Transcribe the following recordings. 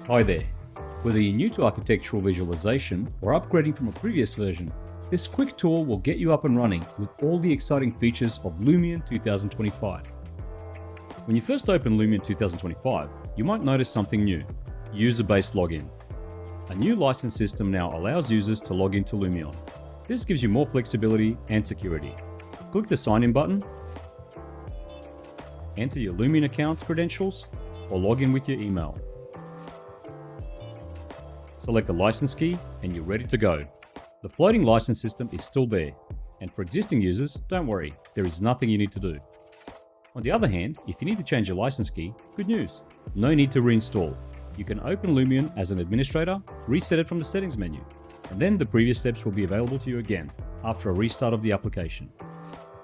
Hi there. Whether you're new to architectural visualization or upgrading from a previous version, this quick tool will get you up and running with all the exciting features of Lumion 2025. When you first open Lumion 2025, you might notice something new: user-based login. A new license system now allows users to log into Lumion. This gives you more flexibility and security. Click the sign in button, enter your Lumion account credentials, or log in with your email. Select the license key and you're ready to go. The floating license system is still there, and for existing users, don't worry, there is nothing you need to do. On the other hand, if you need to change your license key, good news, no need to reinstall. You can open Lumion as an administrator, reset it from the settings menu, and then the previous steps will be available to you again after a restart of the application.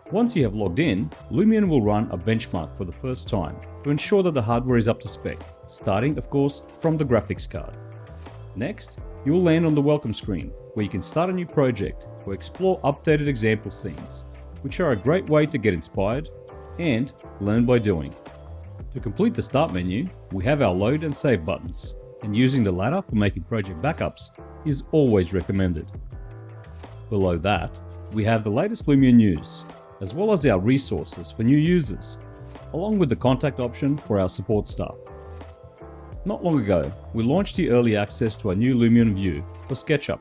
Once you have logged in, Lumion will run a benchmark for the first time to ensure that the hardware is up to spec, starting, of course, from the graphics card. Next, you will land on the welcome screen, where you can start a new project or explore updated example scenes, which are a great way to get inspired and learn by doing. To complete the start menu, we have our load and save buttons, and using the latter for making project backups is always recommended. Below that, we have the latest Lumion news, as well as our resources for new users, along with the contact option for our support staff. Not long ago, we launched the early access to a new Lumion view for SketchUp,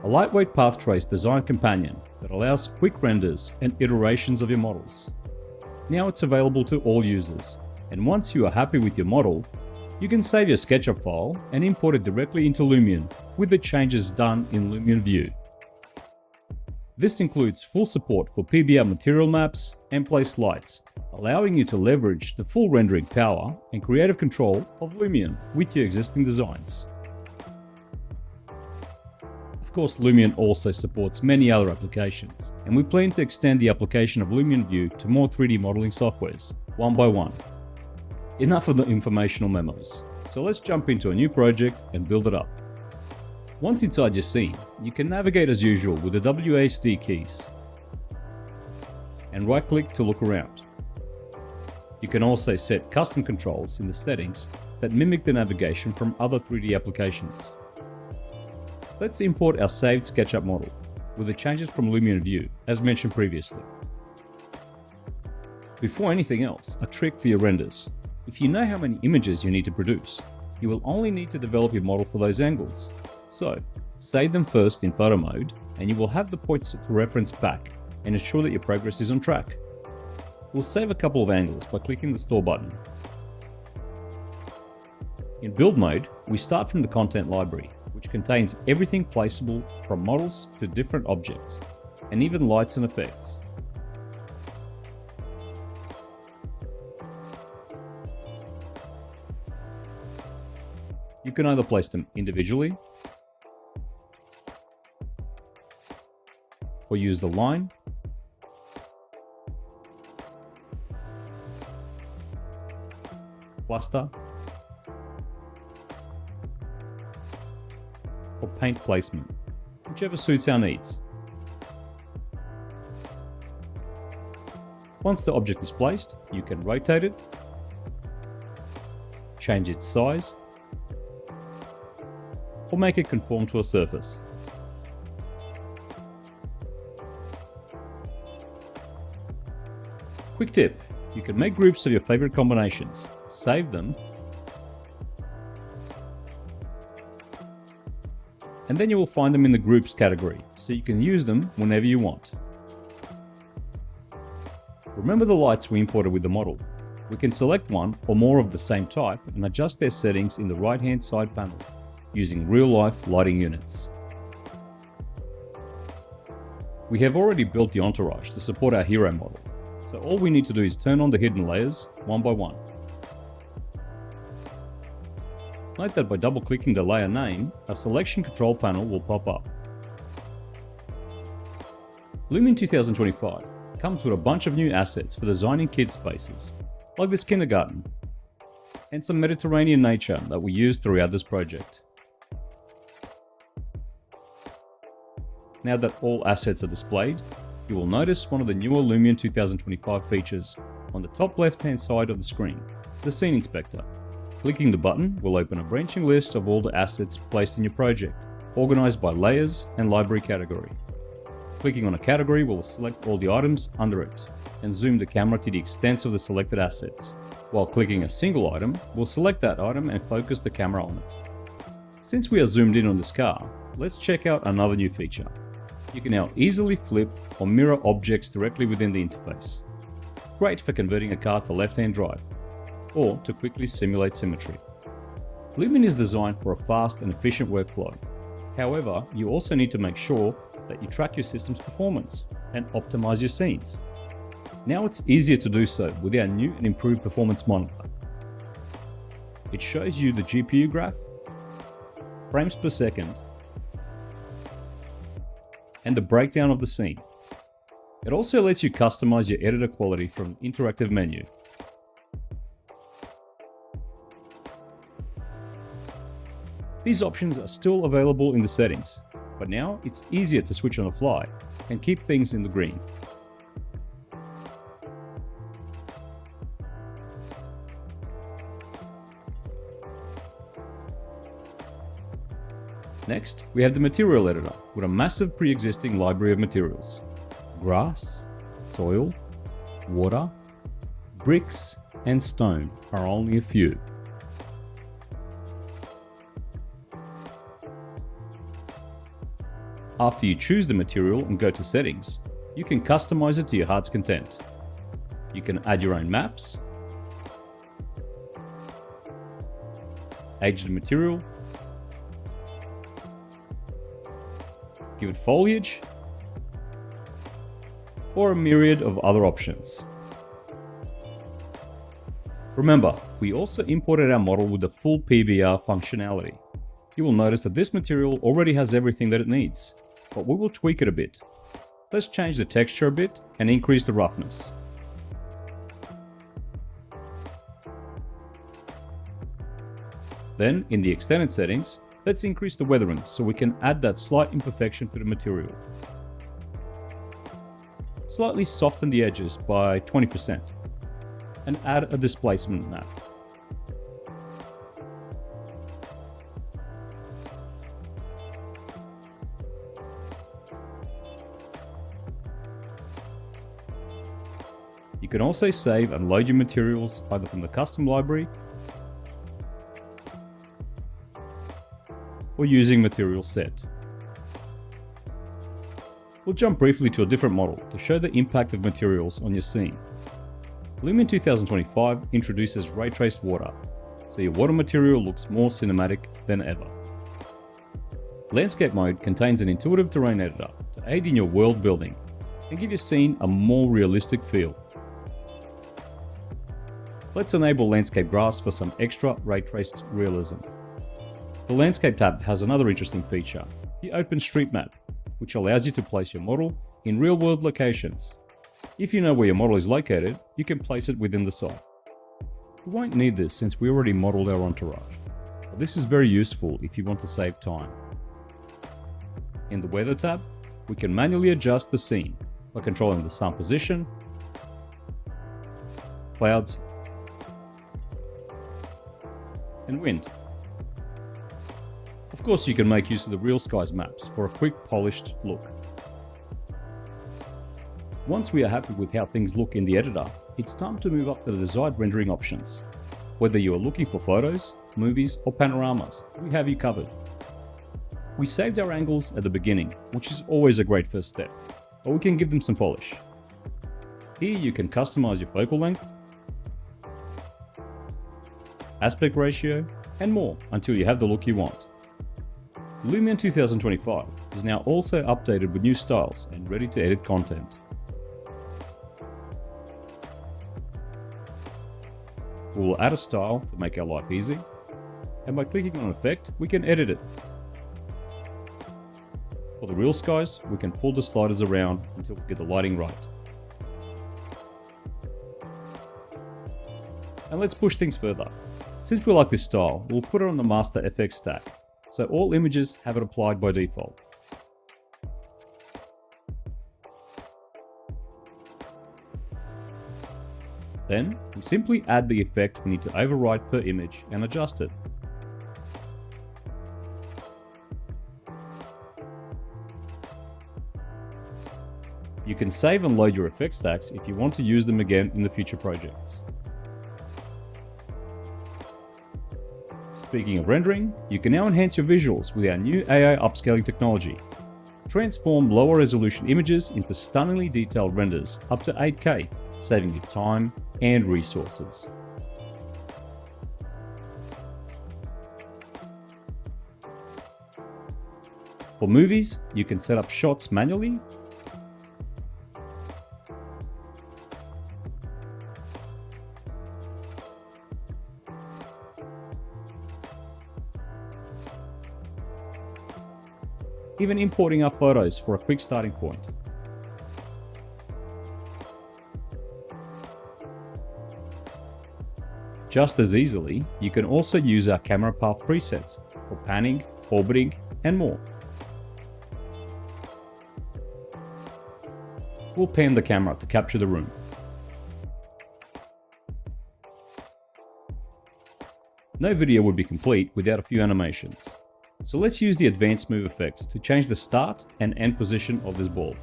a lightweight path trace design companion that allows quick renders and iterations of your models. Now it's available to all users, and once you are happy with your model, you can save your SketchUp file and import it directly into Lumion with the changes done in Lumion View. This includes full support for PBR material maps and place lights, allowing you to leverage the full rendering power and creative control of Lumion with your existing designs. Of course, Lumion also supports many other applications, and we plan to extend the application of Lumion View to more 3D modeling softwares, one by one. Enough of the informational memos, so let's jump into a new project and build it up. Once inside your scene, you can navigate as usual with the WASD keys and right-click to look around. You can also set custom controls in the settings that mimic the navigation from other 3D applications. Let's import our saved SketchUp model with the changes from Lumion View, as mentioned previously. Before anything else, a trick for your renders. If you know how many images you need to produce, you will only need to develop your model for those angles. So, save them first in photo mode, and you will have the points to reference back and ensure that your progress is on track. We'll save a couple of angles by clicking the Store button. In build mode, we start from the content library, which contains everything placeable from models to different objects, and even lights and effects. You can either place them individually or use the line, cluster, or paint placement, whichever suits our needs. Once the object is placed, you can rotate it, change its size, or make it conform to a surface. Quick tip, you can make groups of your favorite combinations, save them, and then you will find them in the groups category, so you can use them whenever you want. Remember the lights we imported with the model. We can select one or more of the same type and adjust their settings in the right-hand side panel, using real-life lighting units. We have already built the entourage to support our hero model, so all we need to do is turn on the hidden layers one by one. Note that by double-clicking the layer name, a selection control panel will pop up. Lumion 2025 comes with a bunch of new assets for designing kids spaces, like this kindergarten, and some Mediterranean nature that we used throughout this project. Now that all assets are displayed, you will notice one of the newer Lumion 2025 features on the top left-hand side of the screen, the Scene Inspector. Clicking the button will open a branching list of all the assets placed in your project, organized by layers and library category. Clicking on a category will select all the items under it and zoom the camera to the extent of the selected assets. While clicking a single item, we'll select that item and focus the camera on it. Since we are zoomed in on this car, let's check out another new feature. You can now easily flip or mirror objects directly within the interface. Great for converting a car to left-hand drive, or to quickly simulate symmetry. Lumion is designed for a fast and efficient workflow. However, you also need to make sure that you track your system's performance and optimize your scenes. Now it's easier to do so with our new and improved performance monitor. It shows you the GPU graph, frames per second, and the breakdown of the scene. It also lets you customize your editor quality from an interactive menu. These options are still available in the settings, but now it's easier to switch on the fly and keep things in the green. Next, we have the material editor with a massive pre-existing library of materials. Grass, soil, water, bricks, and stone are only a few. After you choose the material and go to settings, you can customize it to your heart's content. You can add your own maps, age the material, give it foliage, or a myriad of other options. Remember, we also imported our model with the full PBR functionality. You will notice that this material already has everything that it needs, but we will tweak it a bit. Let's change the texture a bit and increase the roughness. Then, in the extended settings, let's increase the weathering so we can add that slight imperfection to the material. Slightly soften the edges by 20% and add a displacement map. You can also save and load your materials either from the custom library or using material set. We'll jump briefly to a different model to show the impact of materials on your scene. Lumion 2025 introduces ray traced water, so your water material looks more cinematic than ever. Landscape mode contains an intuitive terrain editor to aid in your world building and give your scene a more realistic feel. Let's enable landscape grass for some extra ray traced realism. The Landscape tab has another interesting feature, the OpenStreetMap, which allows you to place your model in real-world locations. If you know where your model is located, you can place it within the site. We won't need this since we already modeled our entourage, but this is very useful if you want to save time. In the Weather tab, we can manually adjust the scene by controlling the sun position, clouds, and wind. Of course, you can make use of the Real Skies maps for a quick, polished look. Once we are happy with how things look in the editor, it's time to move up to the desired rendering options. Whether you are looking for photos, movies, or panoramas, we have you covered. We saved our angles at the beginning, which is always a great first step, but we can give them some polish. Here you can customize your focal length, aspect ratio, and more until you have the look you want. Lumion 2025 is now also updated with new styles and ready to edit content. We will add a style to make our life easy, and by clicking on effect, we can edit it. For the Real Skies, we can pull the sliders around until we get the lighting right. And let's push things further. Since we like this style, we'll put it on the Master FX stack, so all images have it applied by default. Then, we simply add the effect we need to override per image and adjust it. You can save and load your effect stacks if you want to use them again in the future projects. Speaking of rendering, you can now enhance your visuals with our new AI upscaling technology. Transform lower resolution images into stunningly detailed renders up to 8K, saving you time and resources. For movies, you can set up shots manually, even importing our photos for a quick starting point. Just as easily, you can also use our camera path presets for panning, orbiting, and more. We'll pan the camera to capture the room. No video would be complete without a few animations. So let's use the advanced move effect to change the start and end position of this ball.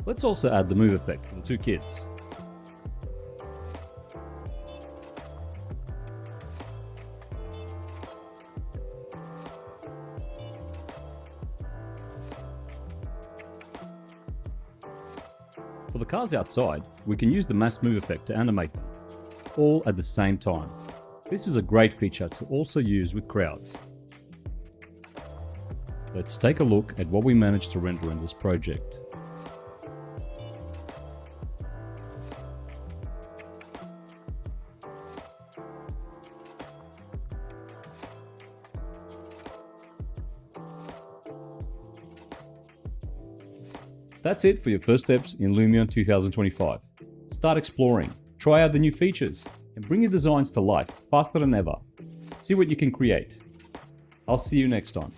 Let's also add the move effect for the two kids. For the cars outside, we can use the mass move effect to animate them, all at the same time. This is a great feature to also use with crowds. Let's take a look at what we managed to render in this project. That's it for your first steps in Lumion 2025. Start exploring, try out the new features, and bring your designs to life faster than ever. See what you can create. I'll see you next time.